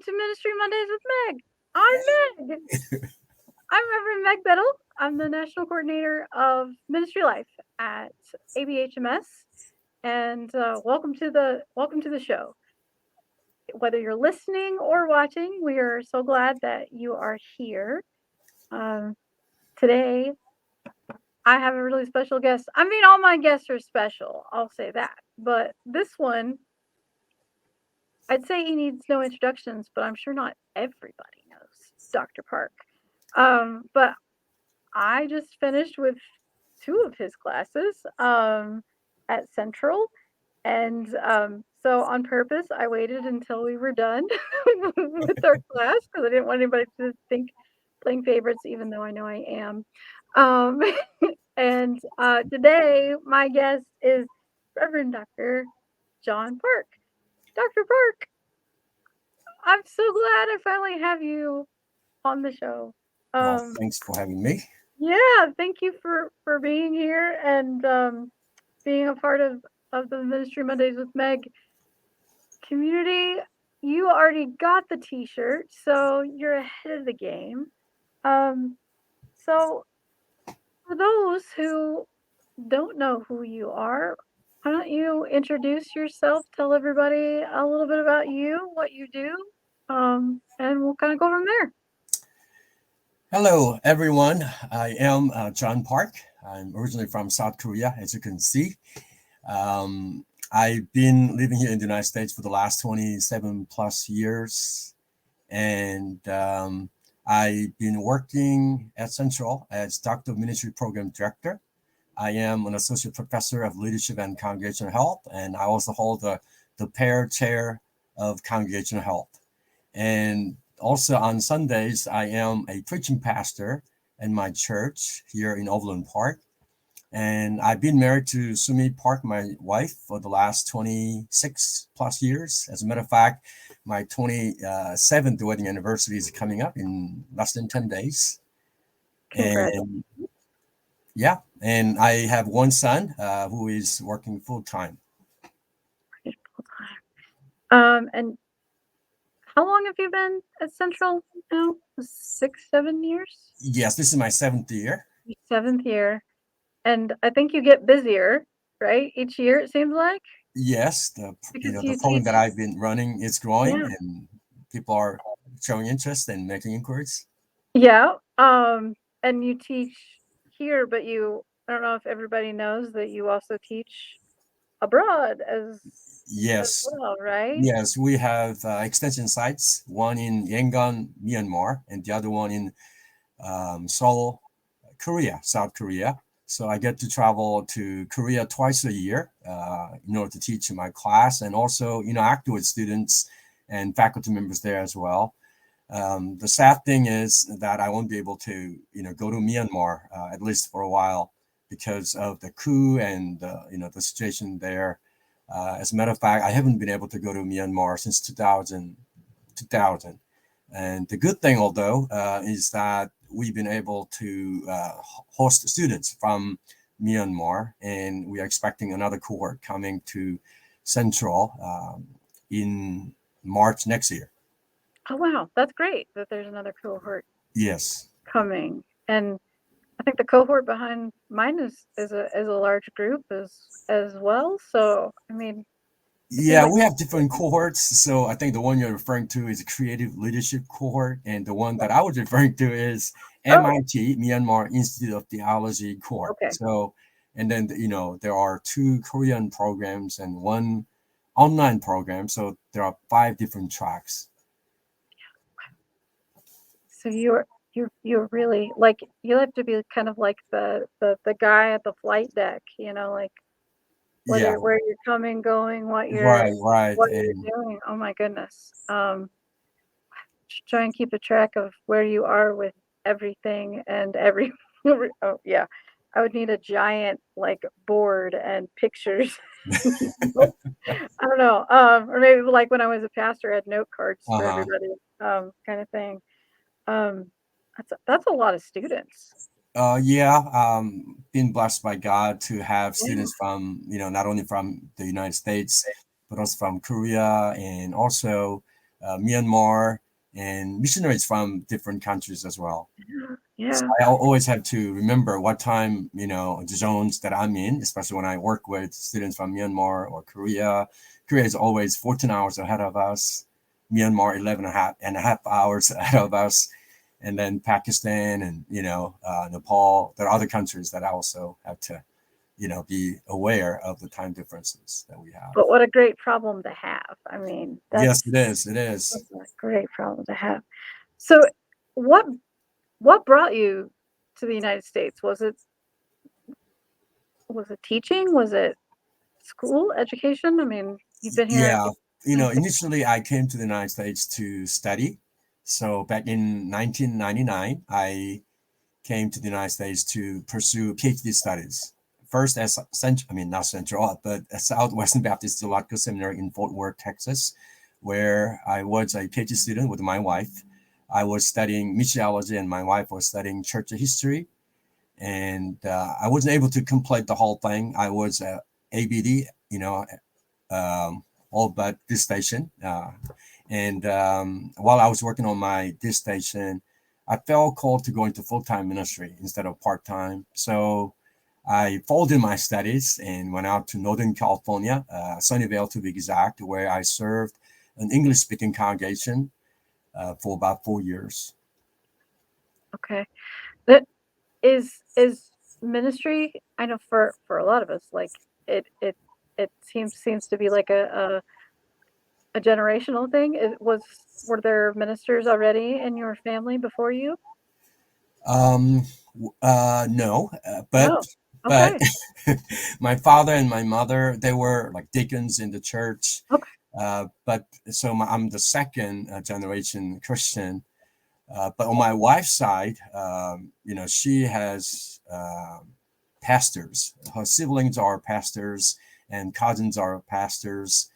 to Ministry Mondays with Meg. I'm Meg. I'm Reverend Meg Biddle. I'm the National Coordinator of Ministry Life at ABHMS, and welcome to the show. Whether you're listening or watching, we are so glad that you are here. Um, Today, I have a really special guest. I mean, all my guests are special. I'll say that, but this one, I'd say he needs no introductions, but I'm sure not everybody knows Dr. Park. But I just finished with two of his classes at Central. And so on purpose, I waited until we were done with our class because I didn't want anybody to think playing favorites, even though I know I am. Um, and today, my guest is Reverend Dr. John Park. Dr. Park, I'm so glad I finally have you on the show. Well, thanks for having me. Yeah, thank you for being here and being a part of the Ministry Mondays with Meg community. You already got the T-shirt, so you're ahead of the game. So for those who don't know who you are, why don't you introduce yourself? Tell everybody a little bit about you, what you do, and we'll kind of go from there. Hello, everyone. I am John Park. I'm originally from South Korea, as you can see. I've been living here in the United States for the last 27 plus years. And I've been working at Central as Doctor of Ministry Program Director. I am an associate professor of leadership and congregational health, and I also hold the pair chair of congregational health. And also on Sundays, I am a preaching pastor in my church here in Overland Park. And I've been married to Sumi Park, my wife, for the last 26 plus years. As a matter of fact, my 27th wedding anniversary is coming up in less than 10 days. And yeah, and I have one son who is working full time. And how long have you been at Central now? 6, 7 years? Yes, this is my 7th year. 7th year. And I think you get busier, right? Each year, it seems like. Yes, the program that I've been running is growing, and people are showing interest and making inquiries. Yeah. And you teach here, but I don't know if everybody knows that you also teach abroad as well, right? Yes, we have extension sites, one in Yangon, Myanmar, and the other one in Seoul, Korea, South Korea. So I get to travel to Korea twice a year in order to teach my class and also interact with students and faculty members there as well. The sad thing is that I won't be able to go to Myanmar at least for a while because of the coup and the situation there. As a matter of fact, I haven't been able to go to Myanmar since 2000. And the good thing, although, is that we've been able to host students from Myanmar, and we are expecting another cohort coming to Central in March next year. Oh, wow. That's great that there's another cohort coming. And I think the cohort behind mine is a large group as well. So, I mean, yeah, we have different cohorts. So I think the one you're referring to is a creative leadership cohort, and the one that I was referring to is MIT, Myanmar Institute of Theology cohort. Okay. So, and then there are 2 Korean programs and 1 online program. So there are 5 different tracks. So you're really like you have to be kind of like the guy at the flight deck, like where you're coming, going, what you're doing. Oh my goodness. Try and keep a track of where you are with everything and every. Oh yeah, I would need a giant like board and pictures. I don't know. Or maybe like when I was a pastor, I had note cards for everybody, kind of thing. That's a lot of students. Been blessed by God to have students from, not only from the United States, but also from Korea and also Myanmar, and missionaries from different countries as well. So Yeah. I always have to remember what time, the zones that I'm in, especially when I work with students from Myanmar or Korea. Korea is always 14 hours ahead of us, Myanmar 11 and a half hours ahead of us, and then Pakistan and, Nepal. There are other countries that I also have to, be aware of the time differences that we have. But what a great problem to have. I mean, Yes, it is. It is. that's a great problem to have. So what what brought you to the United States? Was it teaching? Was it school, education? I mean, you've been here Yeah. United States. Initially I came to the United States to study. So back in 1999, I came to the United States to pursue PhD studies. First as not Central, but at Southwestern Baptist Theological Seminary in Fort Worth, Texas, where I was a PhD student with my wife. I was studying missiology and my wife was studying church history. And I wasn't able to complete the whole thing. I was ABD, all but dissertation. And while I was working on my dissertation, I felt called to go into full-time ministry instead of part-time. So I folded my studies and went out to Northern California, Sunnyvale to be exact, where I served an English-speaking congregation for about 4 years. Okay. That is ministry, I know for a lot of us, like it seems to be like a generational thing. Were there ministers already in your family before you? Um, no, but No. but Okay. my father and my mother, they were like deacons in the church. Okay. But so I'm the second generation Christian. But on my wife's side, she has pastors. Her siblings are pastors and cousins are pastors.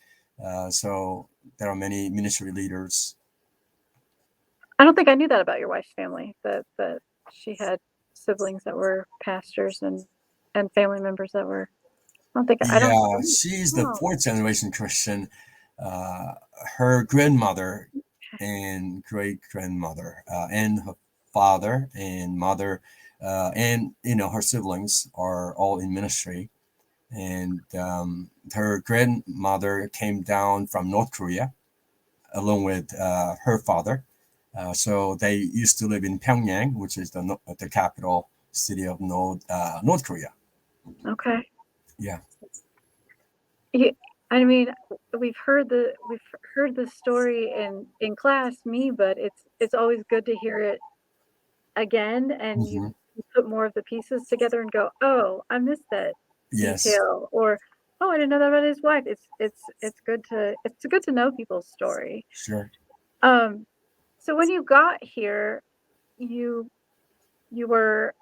So there are many ministry leaders. I don't think I knew that about your wife's family, that she had siblings that were pastors and family members that were I don't Yeah, she's the oh, fourth generation Christian. Uh, Her grandmother and great grandmother and her father and mother and her siblings are all in ministry. And her grandmother came down from North Korea along with her father. So they used to live in Pyongyang, which is the capital city of North Korea. okay. Yeah. Yeah, I mean, we've heard the story in class, me, but it's always good to hear it again, and Hmm. you put more of the pieces together and go, "Oh, I missed that Yes. detail," or, "Oh, I didn't know that about his wife." It's good to know people's story. Sure. Um, so when you got here, you you were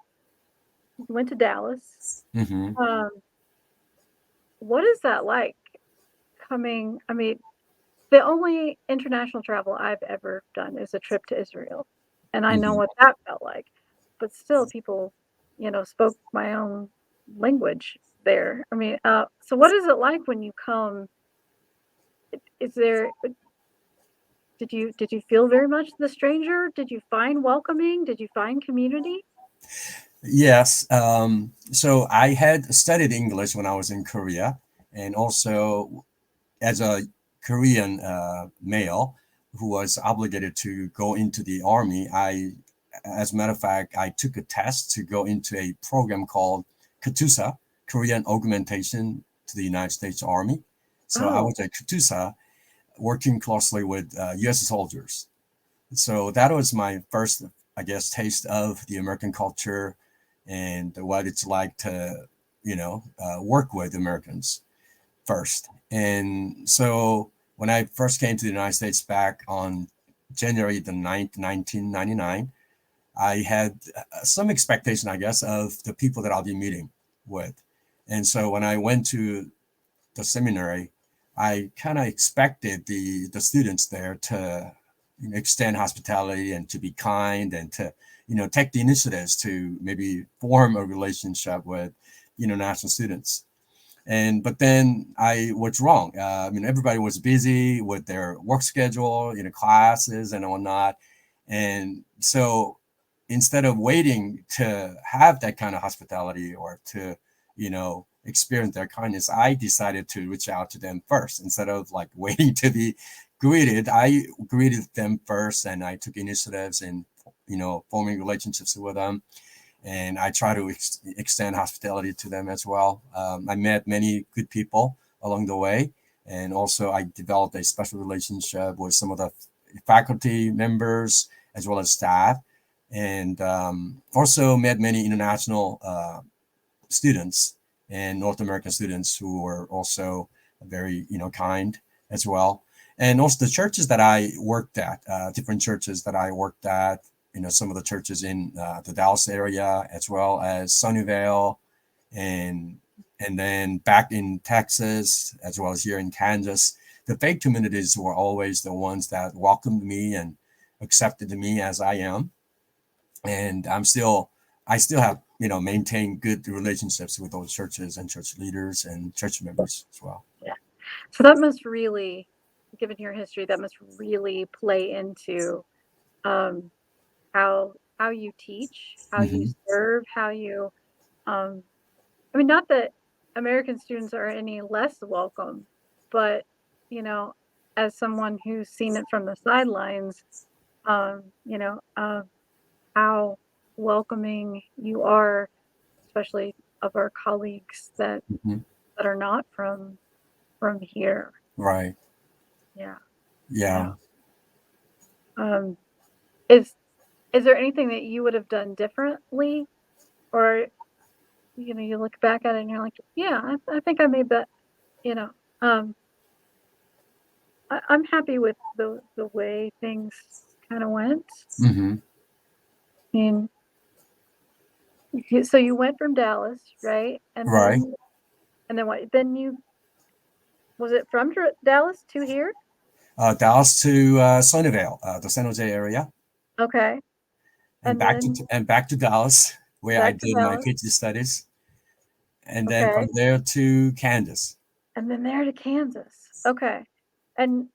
you went to Dallas. Hmm. Um, what is that like coming? I mean, the only international travel I've ever done is a trip to Israel, and I know Hmm. what that felt like, but still people, spoke my own language there. I mean, so what is it like when you come? Is there did you feel very much the stranger? Did you find welcoming? Did you find community? Yes. So I had studied English when I was in Korea, and also as a Korean male who was obligated to go into the army, as a matter of fact, I took a test to go into a program called KATUSA, Korean Augmentation to the United States Army. So I Oh, was at KATUSA working closely with U.S. soldiers. So that was my first, I guess, taste of the American culture and what it's like to, work with Americans first. And so when I first came to the United States back on January the 9th, 1999, I had some expectation, I guess, of the people that I'll be meeting with. And so when I went to the seminary, I kind of expected the students there to extend hospitality and to be kind and to take the initiatives to maybe form a relationship with international students. But then I was wrong. Everybody was busy with their work schedule, classes and whatnot. And so instead of waiting to have that kind of hospitality or to, experience their kindness, I decided to reach out to them first instead of like waiting to be greeted. I greeted them first, and I took initiatives in, forming relationships with them. And I try to extend hospitality to them as well. I met many good people along the way, and also I developed a special relationship with some of the faculty members as well as staff, and also met many international students and North American students who were also very, kind as well. And also the churches that I worked at, different churches that I worked at, some of the churches in the Dallas area, as well as Sunnyvale, and then back in Texas, as well as here in Kansas. The faith communities were always the ones that welcomed me and accepted me as I am. And I still have, maintained good relationships with those churches and church leaders and church members as well. Yeah. So that must really, given your history, that must really play into how you teach, how you Mm-hmm. serve, how you not that American students are any less welcome, but as someone who's seen it from the sidelines, um, you know, uh, how welcoming you are, especially of our colleagues Mm-hmm. that are not from here. Right. Yeah, Yeah. yeah. Um, is is there anything that you would have done differently, or you look back at it and you're like, yeah, I think I made that. You know, um, I'm happy with the way things kind of went. Mm-hmm. I mean, so you went from Dallas, right? Right. And then what? Then you was it from Dallas to here? Dallas to Sunnyvale, the San Jose area, Okay, and then and back to Dallas, where I back to did my Dallas. PhD studies, and then Okay, from there to Kansas. and then there to Kansas. Okay, and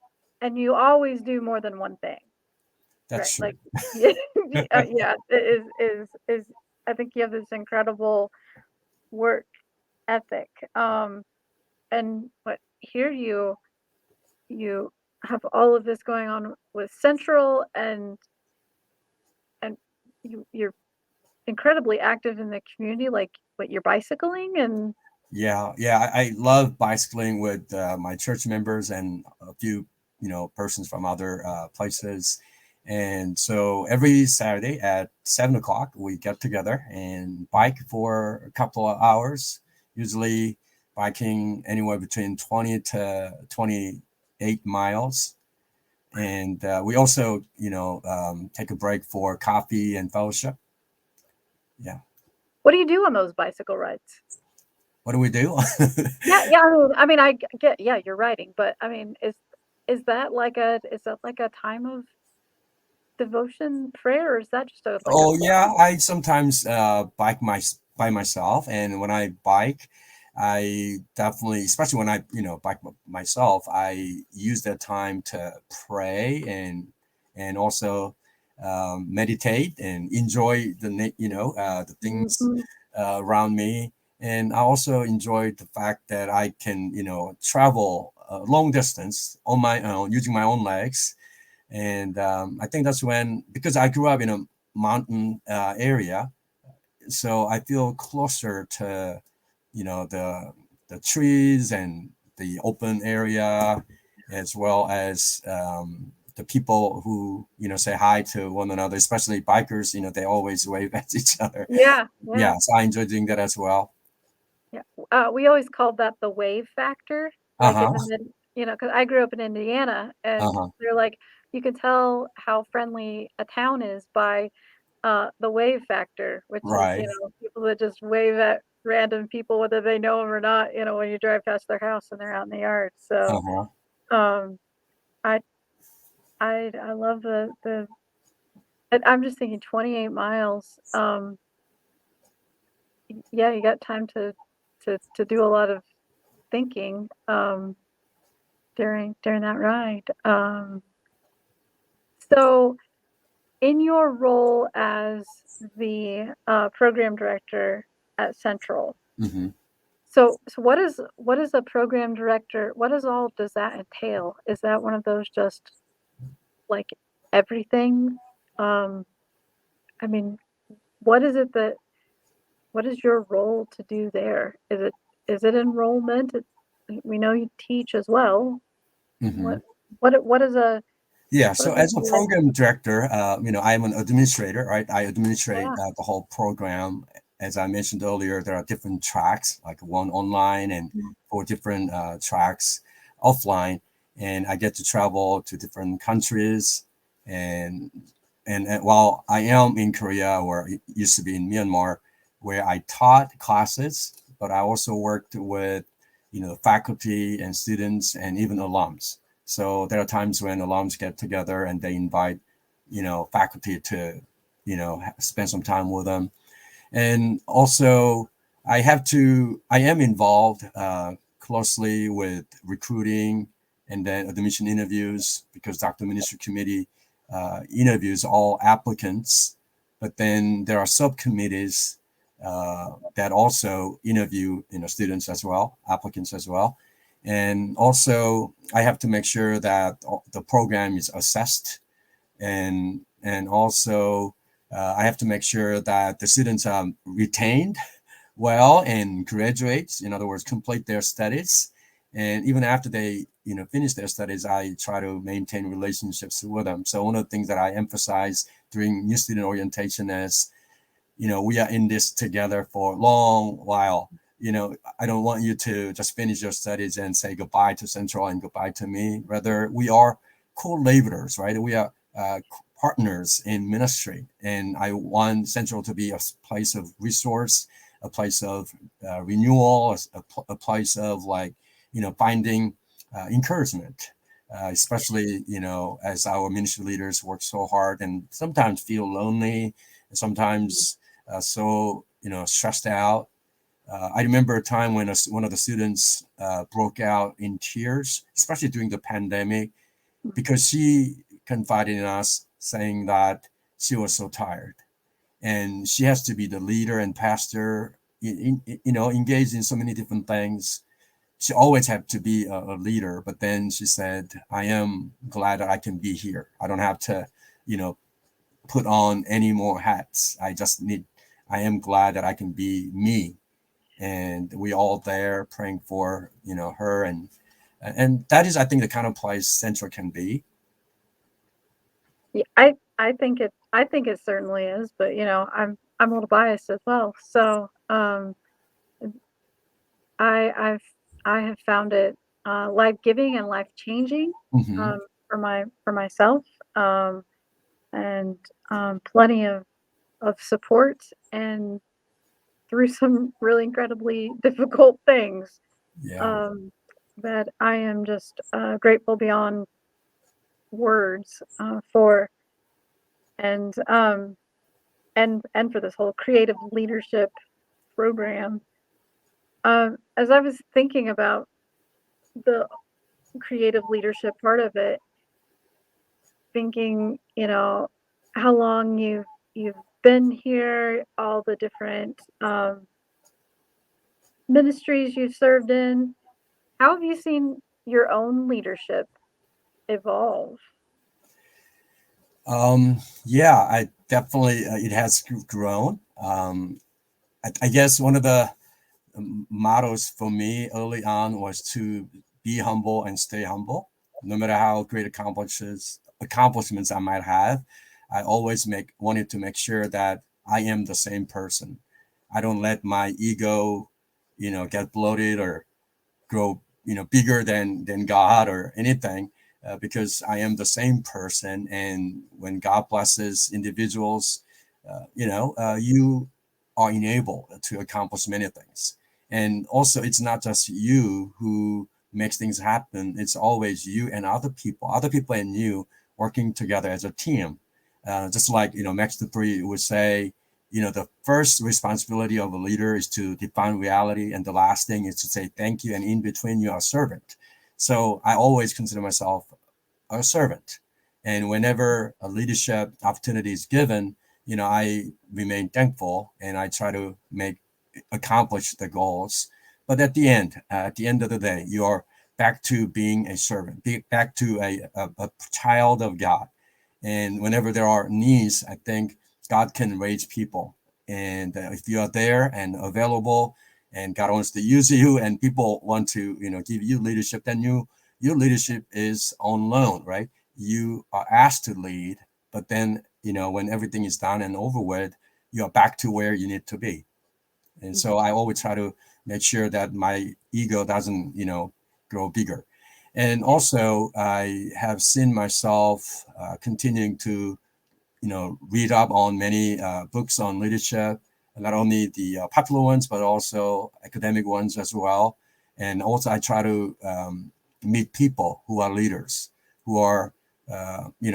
you always do more than one thing, right? That's true. Like, yeah, yeah. It is. I think you have this incredible work ethic. And but here you have all of this going on with Central, and you're incredibly active in the community, like what you're bicycling and Yeah, yeah. I love bicycling with my church members and a few, persons from other places. And so every Saturday at 7 o'clock, we get together and bike for a couple of hours, usually biking anywhere between 20 to 28 miles. And we also, take a break for coffee and fellowship. Yeah. what do you do on those bicycle rides? What do we do? Yeah, yeah. I mean, I get, yeah, you're riding, but I mean, is that like a time of devotion, prayer, or is that just a like a Oh fun? yeah, I sometimes bike by myself, and when I bike, I definitely, especially when I bike myself, I use that time to pray and also meditate and enjoy the things Mhm. around me, and I also enjoy the fact that I can travel a long distance on my own using my own legs. And I think that's when, because I grew up in a mountain area, so I feel closer to, the trees and the open area, as well as the people who say hi to one another, especially bikers. They always wave at each other. Yeah, yeah, Yeah, so I enjoy doing that as well. yeah. We always called that the wave factor, Uh like huh. in the mid, because I grew up in Indiana, Uh and huh. they're like, you can tell how friendly a town is by the wave factor, which is, Right. people that just wave at random people, whether they know them or not, when you drive past their house and they're out in the yard. So, Uh huh. um, I, I love I'm just thinking 28 miles. Yeah, you got time to do a lot of thinking during that ride. So in your role as the program director at Central, Mm-hmm. so what is a program director? What does that entail? Is that one of those just like everything? Um, I mean, what is it that what is your role to do there? Is it enrollment? We know you teach as well. Mm-hmm. What is a Yeah, what so is a as a role? program director, I'm an administrator, right? I administrate Yeah. the whole program. As I mentioned earlier, there are different tracks, like one online and Mm. 4 different tracks offline. And I get to travel to different countries. And and while I am in Korea, or it used to be in Myanmar, where I taught classes, but I also worked with, faculty and students and even alums. So there are times when alums get together and they invite, faculty to, spend some time with them. And also, I am involved closely with recruiting and then admission interviews, because Dr. Ministry Committee interviews all applicants. But then there are subcommittees that also interview, students as well, applicants as well. And also, I have to make sure that the program is assessed, and also I have to make sure that the students are retained well and graduate. In other words, complete their studies. And even after they, finish their studies, I try to maintain relationships with them. So one of the things that I emphasize during new student orientation is, we are in this together for a long while. I don't want you to just finish your studies and say goodbye to Central and goodbye to me. Rather, we are co-laborers, right? We are partners in ministry. And I want Central to be a place of resource, a place of renewal, a place of, like, finding encouragement, especially, as our ministry leaders work so hard and sometimes feel lonely, and sometimes so, stressed out. I remember a time when one of the students broke out in tears, especially during the pandemic, because she confided in us, saying that she was so tired and she has to be the leader and pastor, engaged in so many different things. She always had to be a leader, but then she said, I am glad that I can be here. I don't have to, put on any more hats. I am glad that I can be me. And we all there praying for, her. And that is, I think, the kind of place Central can be. Yeah, I think it certainly is, but I'm a little biased as well. So I I've I have found it life giving and life changing Hmm. for myself, and plenty of support and through some really incredibly difficult things, Yeah. um, that I am just grateful beyond words for, and for this whole creative leadership program. As I was thinking about the creative leadership part of it, thinking, how long you've been here, all the different ministries you've served in. How have you seen your own leadership evolve? Yeah, I definitely, it has grown. I guess one of the mottos for me early on was to be humble and stay humble. No matter how great accomplishments I might have, I always wanted to make sure that I am the same person. I don't let my ego, get bloated or grow, bigger than God or anything, because I am the same person. And when God blesses individuals, you are enabled to accomplish many things. And also, it's not just you who makes things happen. It's always you and other people and you working together as a team. Just like, Max DePree would say, the first responsibility of a leader is to define reality, and the last thing is to say thank you, and in between you are a servant. So I always consider myself a servant, and whenever a leadership opportunity is given, I remain thankful, and I try to accomplish the goals. But at the end of the day, you are back to being a servant, back to a child of God. And whenever there are needs, I think God can raise people. And if you are there and available, and God wants to use you, and people want to, give you leadership, then your leadership is on loan, right? You are asked to lead, but then, when everything is done and over with, you are back to where you need to be. And so I always try to make sure that my ego doesn't, grow bigger. And also, I have seen myself continuing to, read up on many books on leadership, not only the popular ones, but also academic ones as well. And also, I try to meet people who are leaders, who are,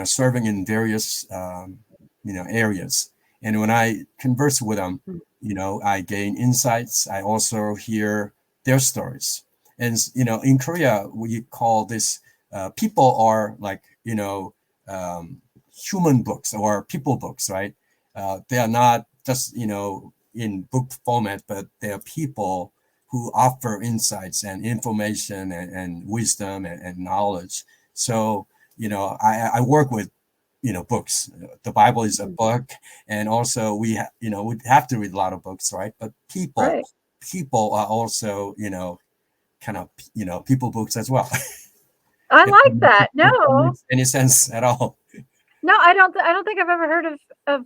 serving in various, areas. And when I converse with them, I gain insights. I also hear their stories. And, in Korea, we call this people are like, human books or people books, right? They are not just, in book format, but they are people who offer insights and information and wisdom and knowledge. So, I work with, books. The Bible is a book, and also we have to read a lot of books, right? But Right. people are also, kind of, people books as well. I If like that. if that No, makes any sense at all. no, I don't think I've ever heard of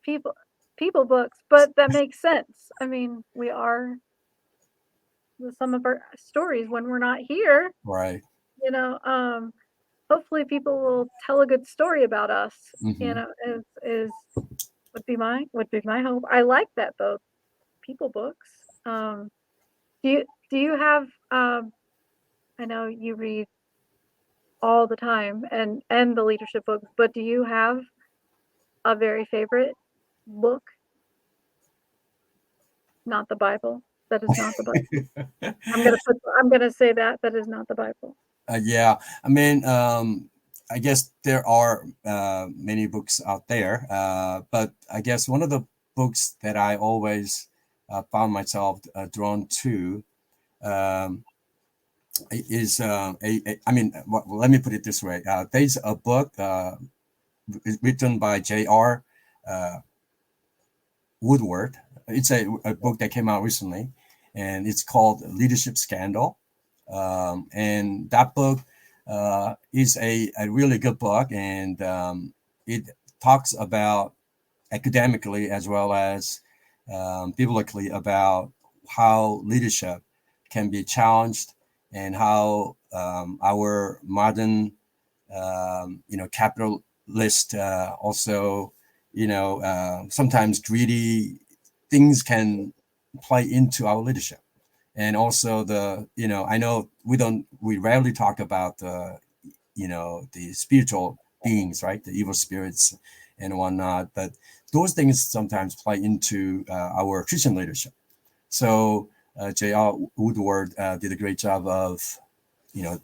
people people books, but that makes sense. I mean, we are the sum of our stories when we're not here. Right. You know, hopefully people will tell a good story about us. You Hmm. know, is would be my hope. I like that though. People books. Do you have I know you read all the time and the leadership books, but do you have a very favorite book? Not the Bible. That is not the Bible. I'm gonna say that that is not the Bible. Yeah, I mean, I guess there are many books out there, but I guess one of the books that I always found myself drawn to um, is I mean, well, let me put it this way. There's a book written by J.R. Uh, Woodward. It's a book that came out recently, and it's called Leadership Scandal. And that book is a really good book, and it talks about academically as well as biblically about how leadership can be challenged, and how our modern capitalist also sometimes greedy things can play into our leadership. And also I know we rarely talk about the spiritual beings, right? The evil spirits and whatnot, but those things sometimes play into our Christian leadership. So J.R. Woodward did a great job of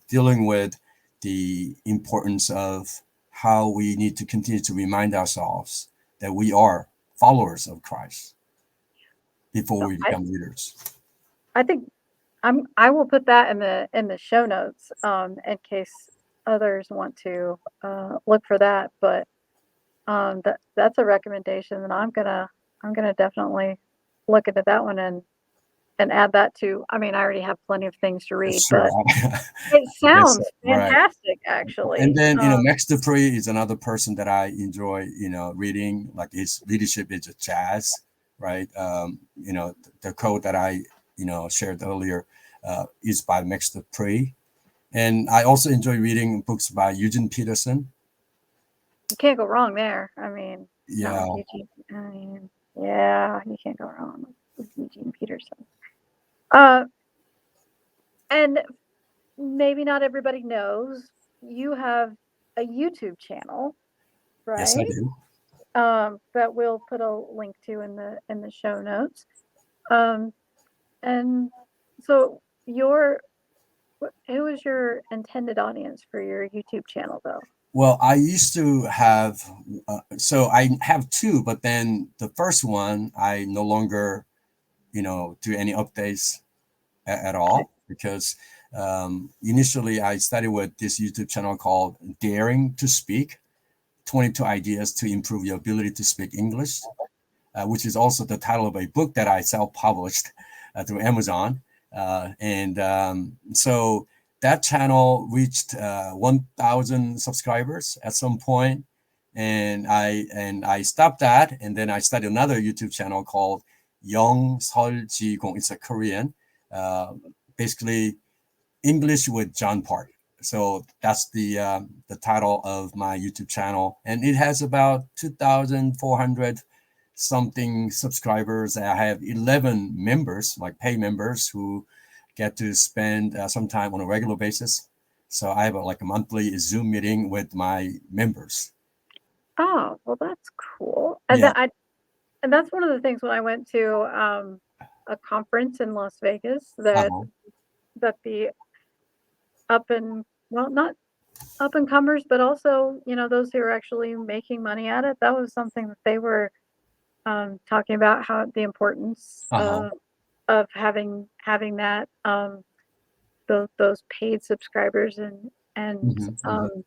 dealing with the importance of how we need to continue to remind ourselves that we are followers of Christ before So we become leaders. I think I will put that in the show notes in case others want to look for that. But that's a recommendation, and I'm gonna definitely look into that one and add that to. I mean, I already have plenty of things to read, Sure. but it I guess so. sounds Right. fantastic, And actually. then, Max DePree is another person that I enjoy, reading. Like his leadership is a jazz, right? The quote that I, shared earlier is by Max DePree. And I also enjoy reading books by Eugene Peterson. You can't go wrong there. I mean, not Yeah, with Eugene. I mean, yeah, you can't go wrong with Eugene Peterson. Uh, and maybe not everybody knows you have a YouTube channel, yes, I right? do. that we'll put a link to in the show notes. And so who is your intended audience for your YouTube channel, though? Well, I used to have, so I have two, but then the first one, I no longer, do any updates at all because initially I started with this YouTube channel called Daring to Speak, 22 Ideas to Improve Your Ability to Speak English, which is also the title of a book that I self-published through Amazon. So that channel reached 1,000 subscribers at some point, and I stopped that, and then I started another YouTube channel called Young Seol Ji-gong. It's a Korean, basically English with John Park. So that's the title of my YouTube channel, and it has about 2,400 something subscribers. I have 11 members, like pay members, who get to spend some time on a regular basis. So I have like a monthly Zoom meeting with my members. Oh, well, that's cool. And Yeah. and that's one of the things when I went to a conference in Las Vegas that Uh-huh. the not up and comers, but also those who are actually making money at it. That was something that they were talking about, how the importance Uh-huh. of having that those paid subscribers and Mm-hmm.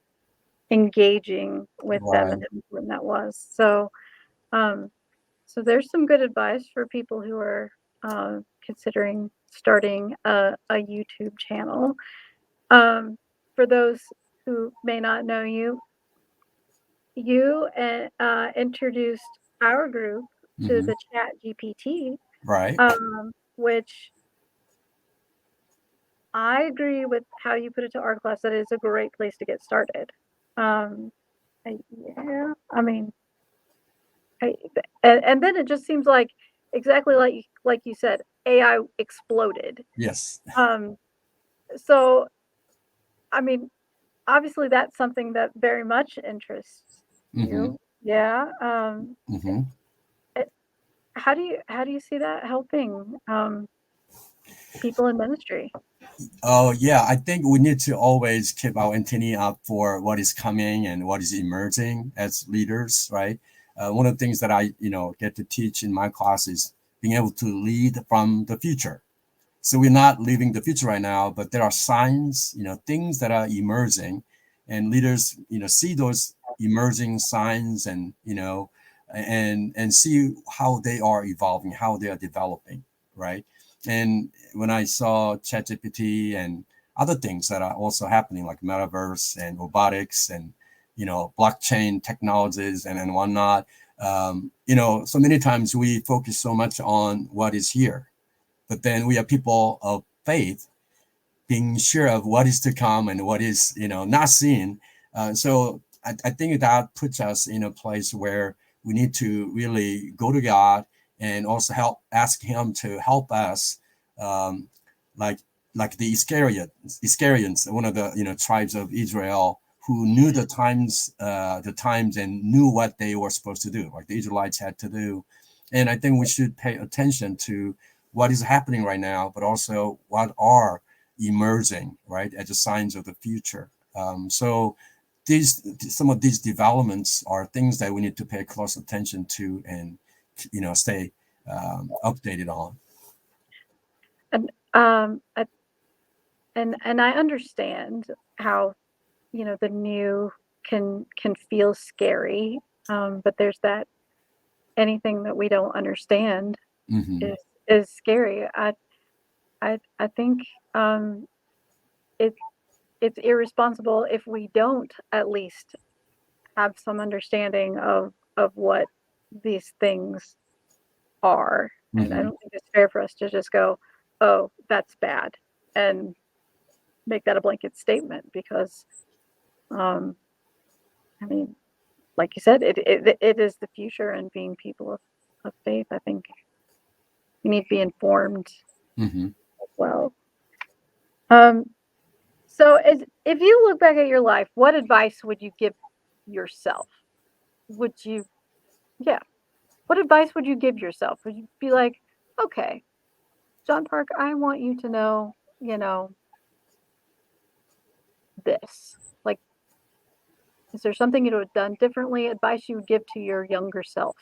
engaging with them, Right. and how important that was. Um, so there's some good advice for people who are considering starting a YouTube channel. For those who may not know you, you introduced our group to Mm-hmm. the Chat GPT, Right. which I agree with how you put it to our class, that it is a great place to get started. Um, yeah, I mean, and then it just seems like exactly like you said, AI exploded. Yes. Um, so I mean, obviously that's something that very much interests Mm-hmm. you. Yeah. Mm-hmm. It, how do you see that helping people in ministry? Oh, yeah. I think we need to always keep our antennae up for what is coming and what is emerging as leaders, right? One of the things that I, get to teach in my class is being able to lead from the future. So we're not living the future right now, but there are signs, things that are emerging, and leaders, see those emerging signs and, and see how they are evolving, how they are developing, right? And when I saw ChatGPT and other things that are also happening, like metaverse and robotics and, blockchain technologies and whatnot, so many times we focus so much on what is here, but then we are people of faith, being sure of what is to come and what is not seen. So I think that puts us in a place where we need to really go to God and also ask Him to help us, um, like the Iscarians, one of the tribes of Israel, who knew the times and knew what they were supposed to do, like the Israelites had to do. And I think we should pay attention to what is happening right now, but also what are emerging, right, as the signs of the future. So some of these developments are things that we need to pay close attention to and stay updated on. And and I understand how the new can feel scary, but there's that anything that we don't understand Mm-hmm. is scary. I think it it's irresponsible if we don't at least have some understanding of what these things are. And I Mm-hmm. don't think it's fair for us to just go, "Oh, that's bad," and make that a blanket statement, because um, I mean, like you said, it is the future, and being people of faith, I think you need to be informed Mm-hmm. as well. Um, so if you look back at your life, what advice would you give yourself? Would you Yeah. What advice would you give yourself? Would you be like, okay, John Park, I want you to know, this. Like, is there something you would have done differently? Advice you would give to your younger self?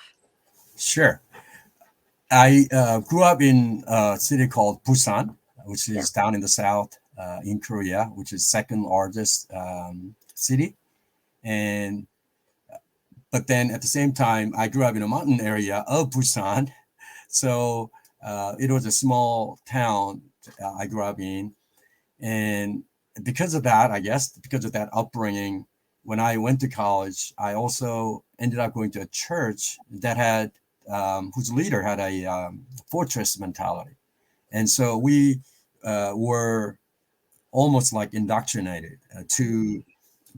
Sure. I grew up in a city called Busan, which Yeah. is down in the south in Korea, which is second largest city. And but then at the same time, I grew up in a mountain area of Busan, so it was a small town I grew up in, and because of that, I guess because of that upbringing, when I went to college, I also ended up going to a church that had whose leader had a fortress mentality, and so we were almost like indoctrinated to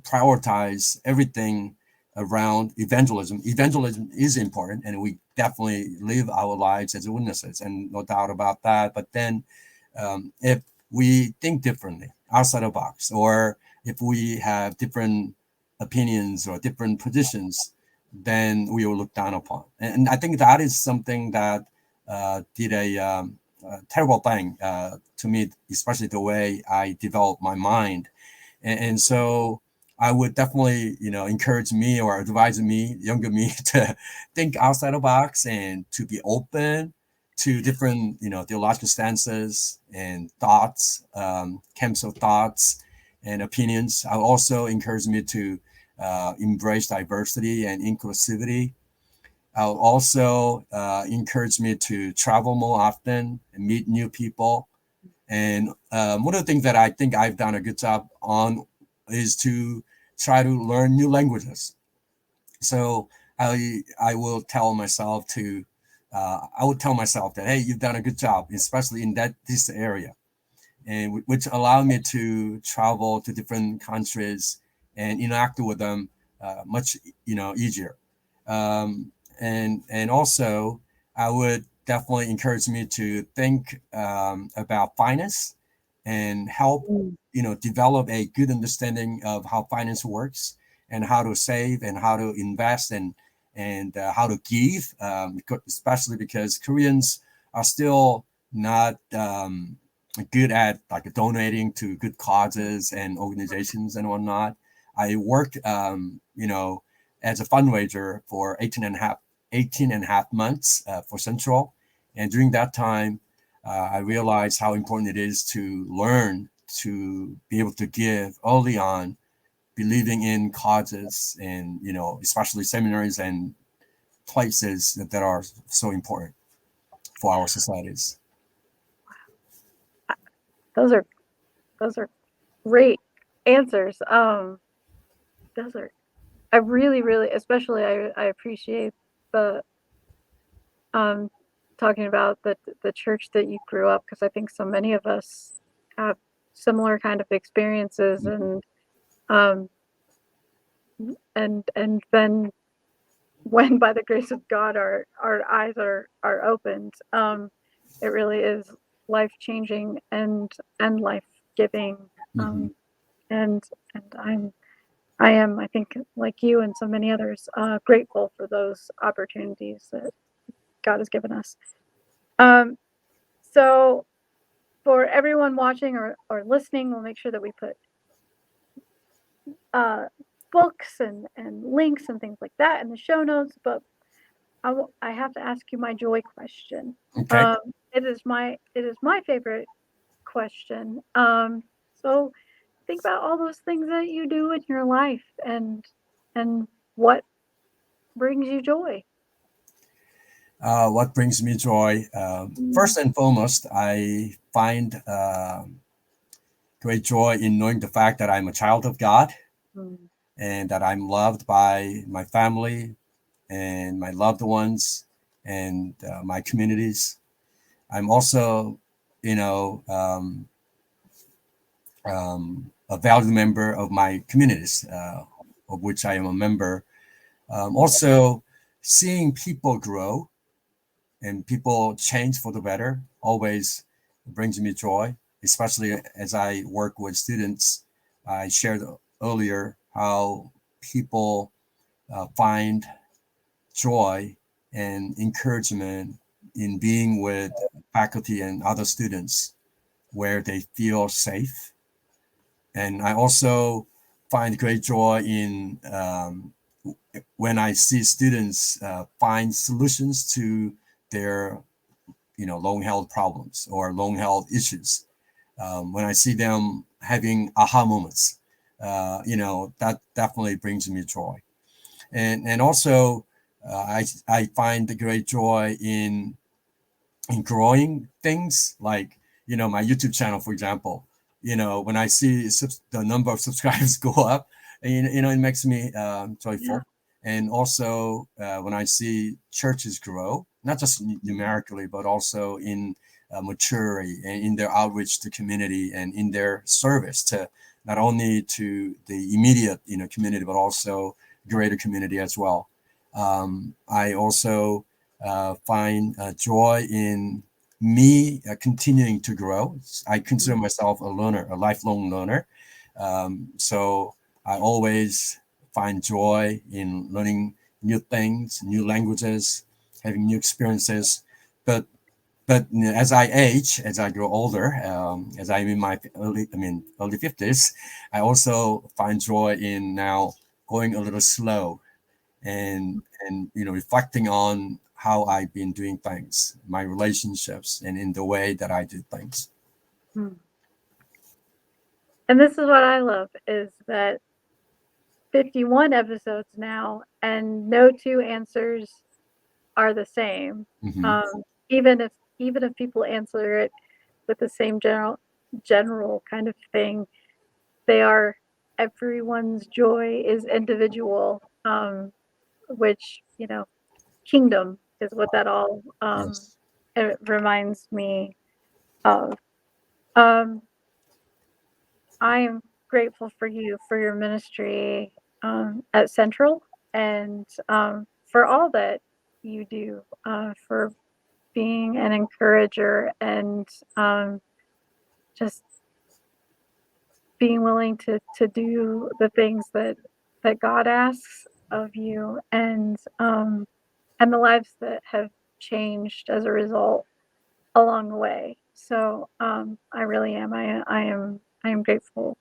prioritize everything around evangelism. Evangelism is important, and we definitely live our lives as witnesses, and no doubt about that. But then, if we think differently, outside the box, or if we have different opinions or different positions, then we will look down upon. And I think that is something that did a terrible thing to me, especially the way I developed my mind. And so I would definitely, encourage me or advise me, younger me, to think outside the box and to be open to different, theological stances and thoughts, camps of thoughts and opinions. I also encourage me to embrace diversity and inclusivity. I'll also encourage me to travel more often and meet new people. And one of the things that I think I've done a good job on is to try to learn new languages. So I will tell myself I would tell myself that, hey, you've done a good job, especially in this area, and which allowed me to travel to different countries and interact with them much easier. And also I would definitely encourage me to think about finance and help Mm. develop a good understanding of how finance works and how to save and how to invest and how to give, especially because Koreans are still not good at like donating to good causes and organizations and whatnot. I worked, as a fundraiser for 18 and a half months for Central. And during that time, I realized how important it is to learn to be able to give early on, believing in causes and, especially seminaries and places that are so important for our societies. Those are those are great answers. Those are I really, really, especially I appreciate the um talking about the church that you grew up, because I think so many of us have similar kind of experiences, and um and then when by the grace of God our eyes are opened, it really is life changing and life giving. Mm-hmm. Um and and I am, I think, like you and so many others, grateful for those opportunities that God has given us. Um, so for everyone watching or listening, we'll make sure that we put uh, books and links and things like that in the show notes. But I have to ask you my joy question. Okay. It is my favorite question. So think about all those things that you do in your life, and what brings you joy. What brings me joy? Mm, First and foremost, I find great joy in knowing the fact that I'm a child of God mm, and that I'm loved by my family and my loved ones and my communities. I'm also, you know, um, a valued member of my communities, of which I am a member. Also, seeing people grow and people change for the better always brings me joy, especially as I work with students. I shared earlier how people find joy and encouragement in being with faculty and other students where they feel safe. And I also find great joy in when I see students find solutions to their, long-held problems or long-held issues. When I see them having aha moments, that definitely brings me joy. And also, I find the great joy in growing things like, my YouTube channel, for example. When I see the number of subscribers go up, it makes me joyful. And also when I see churches grow, not just numerically, but also in maturity and in their outreach to community and in their service to not only to the immediate, community, but also greater community as well. I also find joy in me continuing to grow. I consider myself a learner, a lifelong learner. So I always find joy in learning new things, new languages, having new experiences. But as I age, as I grow older, as I'm in my early 50s, I also find joy in now going a little slow and reflecting on how I've been doing things, my relationships, and in the way that I do things. And this is what I love is that 51 episodes now, and no two answers are the same. Mm-hmm. Even if people answer it with the same general kind of thing, they are everyone's joy is individual, which kingdom is what that all Yes. it reminds me of. Um, I am grateful for you for your ministry at Central and for all that you do for being an encourager and just being willing to do the things that God asks of you and the lives that have changed as a result along the way. So I really am. I am grateful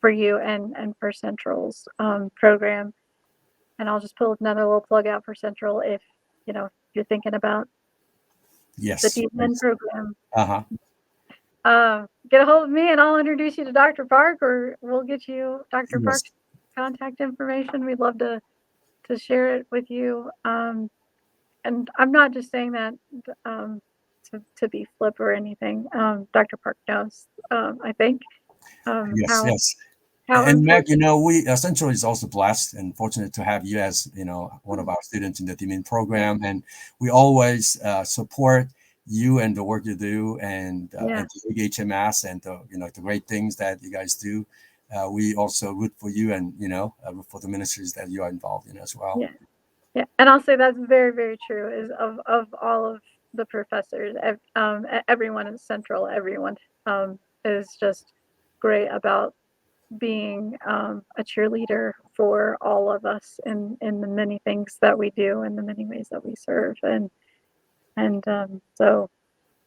for you and for Central's program. And I'll just put another little plug out for Central if you're thinking about the Yes. DMN program. Uh-huh. Get a hold of me and I'll introduce you to Dr. Park, or we'll get you Dr. Yes. Park's contact information. We'd love to share it with you. And I'm not just saying that to be flip or anything. Dr. Park knows, I think, Yes. Yes. how And Meg, important. we Central is also blessed and fortunate to have you as one of our students in the DMIN program, and we always support you and the work you do, and the HMS and the great things that you guys do. We also root for you, and root for the ministries that you are involved in as well. Yeah, and I'll say that's very, very true. Is of all of the professors, everyone in Central, everyone is just great about being a cheerleader for all of us in the many things that we do and the many ways that we serve, and so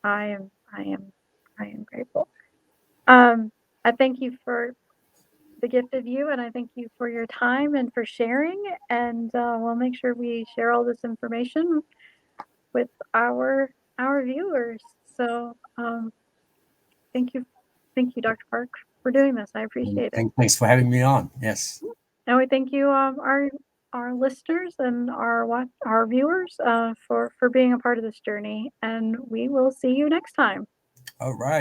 I am grateful. I thank you for the gift of you, and I thank you for your time and for sharing. And we'll make sure we share all this information with our viewers. So thank you, Dr. Park, for doing this. I appreciate it. Thanks for having me on. Yes. And we thank you, our listeners and our viewers for being a part of this journey. And we will see you next time. All right.